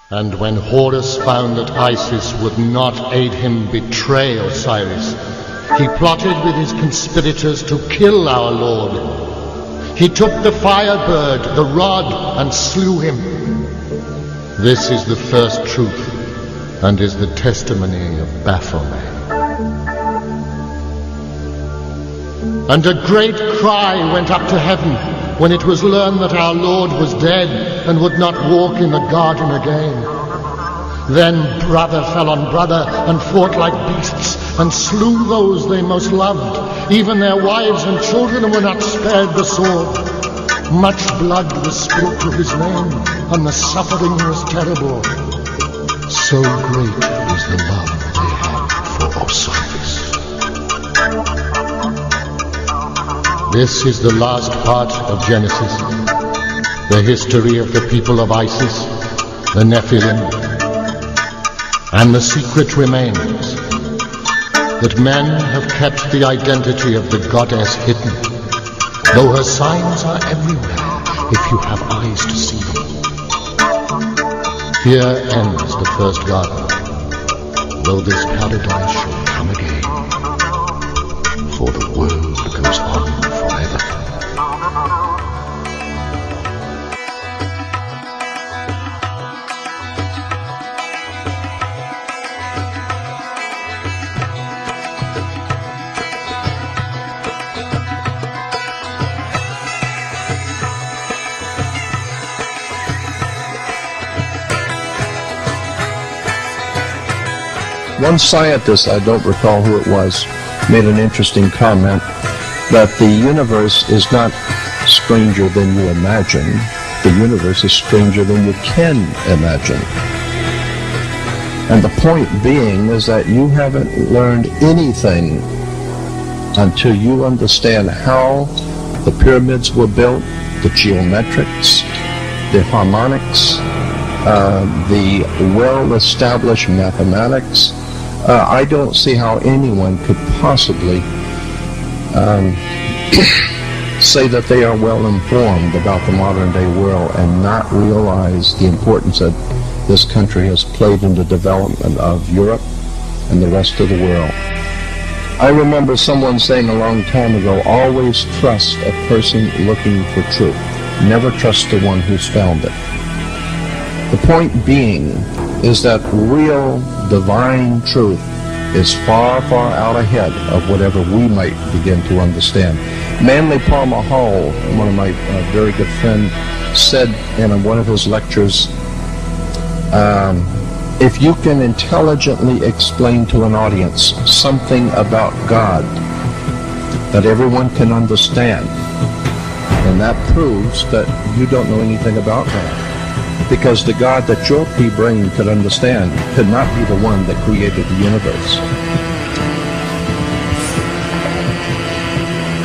And when Horus found that Isis would not aid him betray Osiris, he plotted with his conspirators to kill our Lord. He took the firebird, the rod, and slew him. This is the first truth, and is the testimony of Baphomet. And a great cry went up to heaven when it was learned that our Lord was dead and would not walk in the garden again. Then brother fell on brother and fought like beasts and slew those they most loved. Even their wives and children were not spared the sword. Much blood was spilt to his name, and the suffering was terrible. So great was the love they had for Osiris. This is the last part of Genesis, the history of the people of Isis, the Nephilim, and the secret remains that men have kept the identity of the goddess hidden, though her signs are everywhere if you have eyes to see them. Here ends the first garden, though this paradise shall come again, for the world goes on forever. One scientist, I don't recall who it was, made an interesting comment that the universe is not stranger than you imagine. The universe is stranger than you can imagine. And the point being is that you haven't learned anything until you understand how the pyramids were built, the geometrics, the harmonics, the well-established mathematics. I don't see how anyone could possibly say that they are well informed about the modern day world and not realize the importance that this country has played in the development of Europe and the rest of the world. I remember someone saying a long time ago, always trust a person looking for truth. Never trust the one who's found it. The point being is that real divine truth is far, far out ahead of whatever we might begin to understand. Manly Palmer Hall, one of my very good friends, said in one of his lectures, if you can intelligently explain to an audience something about God that everyone can understand, then that proves that you don't know anything about God. Because the God that your pea brain could understand could not be the one that created the universe.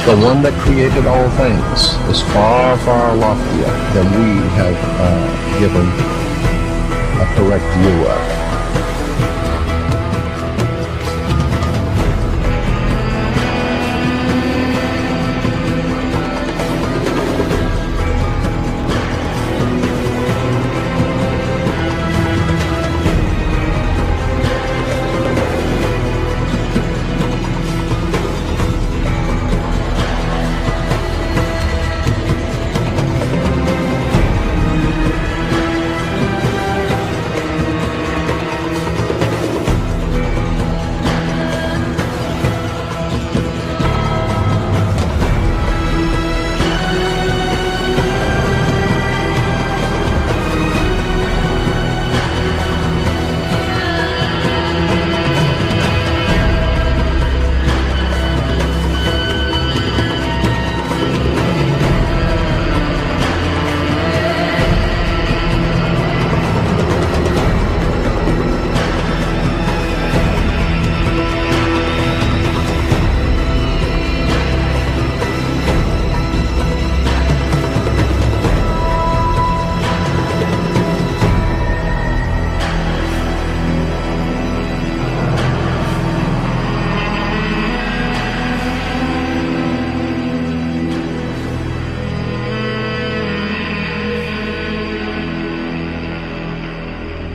The one that created all things is far, far loftier than we have given a correct view of.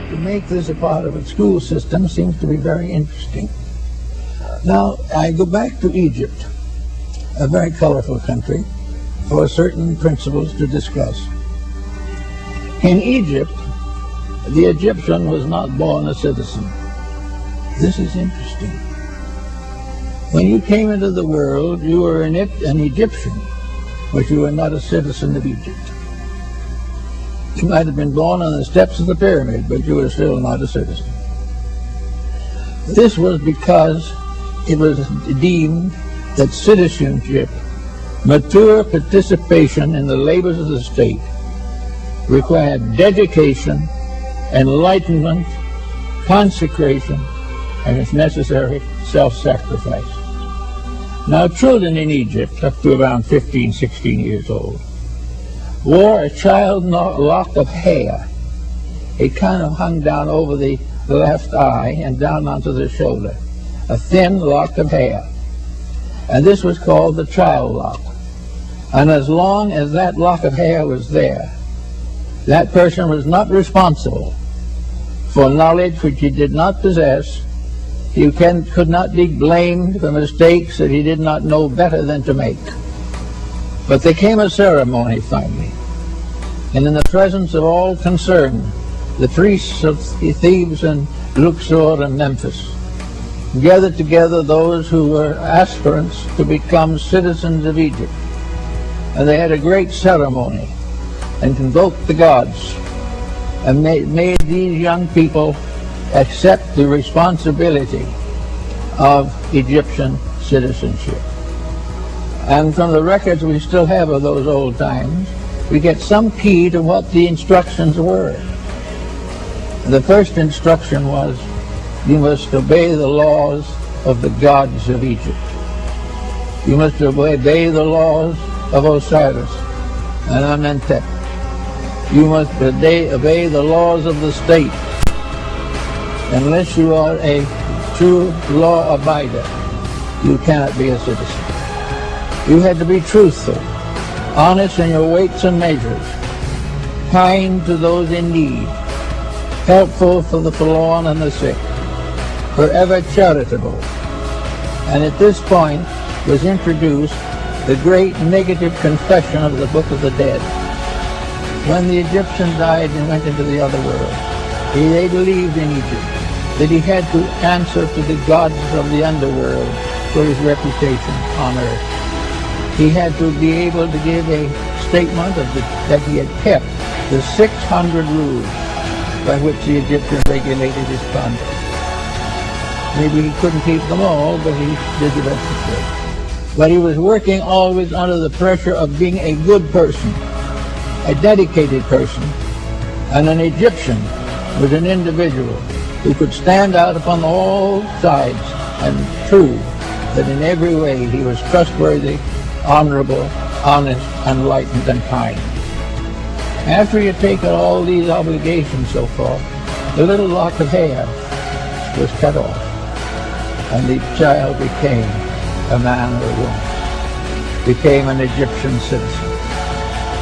to make this a part of its school system seems to be very interesting. Now, I go back to Egypt, a very colorful country, for certain principles to discuss. In Egypt, the Egyptian was not born a citizen. This is interesting. When you came into the world, you were an Egyptian, but you were not a citizen of Egypt. You might have been born on the steps of the pyramid, but you were still not a citizen. This was because it was deemed that citizenship, mature participation in the labors of the state, required dedication, enlightenment, consecration, and if necessary, self-sacrifice. Now, children in Egypt, up to around 15, 16 years old, wore a child lock of hair. It kind of hung down over the left eye and down onto the shoulder, a thin lock of hair. And this was called the child lock. And as long as that lock of hair was there, that person was not responsible for knowledge which he did not possess. He could not be blamed for mistakes that he did not know better than to make. But there came a ceremony finally, and in the presence of all concerned, the priests of Thebes and Luxor and Memphis gathered together those who were aspirants to become citizens of Egypt. And they had a great ceremony and convoked the gods and made these young people accept the responsibility of Egyptian citizenship. And from the records we still have of those old times, we get some key to what the instructions were. The first instruction was, you must obey the laws of the gods of Egypt. You must obey the laws of Osiris and Amenhotep. You must obey the laws of the state. Unless you are a true law abider, you cannot be a citizen. You had to be truthful, honest in your weights and measures, kind to those in need, helpful for the forlorn and the sick, forever charitable. And at this point was introduced the great negative confession of the Book of the Dead. When the Egyptian died and went into the other world, they believed in Egypt that he had to answer to the gods of the underworld for his reputation on earth. He had to be able to give a statement that he had kept the 600 rules by which the Egyptian regulated his conduct. Maybe he couldn't keep them all, but he did the best he could. But he was working always under the pressure of being a good person, a dedicated person, and an Egyptian was an individual who could stand out upon all sides and prove that in every way he was trustworthy, honorable, honest, enlightened, and kind. After he had taken all these obligations so far, the little lock of hair was cut off, and the child became a man or a woman, became an Egyptian citizen,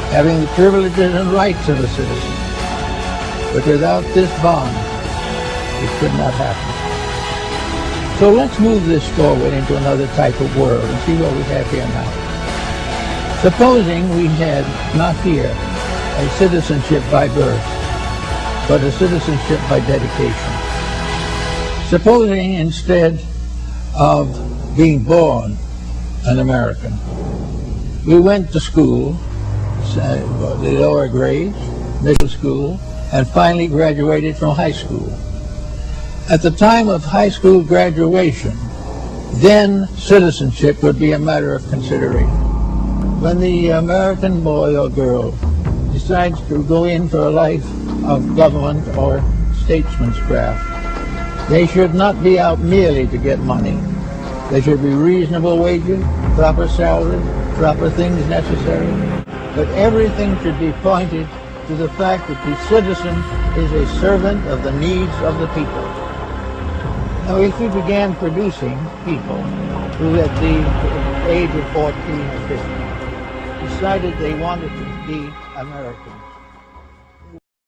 having the privileges and rights of a citizen. But without this bond, it could not happen. So let's move this forward into another type of world and see what we have here now. Supposing we had not here a citizenship by birth, but a citizenship by dedication. Supposing instead of being born an American, we went to school, the lower grades, middle school, and finally graduated from high school. At the time of high school graduation, then citizenship would be a matter of consideration. When the American boy or girl decides to go in for a life of government or statesmancraft, they should not be out merely to get money. There should be reasonable wages, proper salary, proper things necessary, but everything should be pointed to the fact that the citizen is a servant of the needs of the people. Now, if we began producing people who at the age of 14 or 15 decided they wanted to be Americans,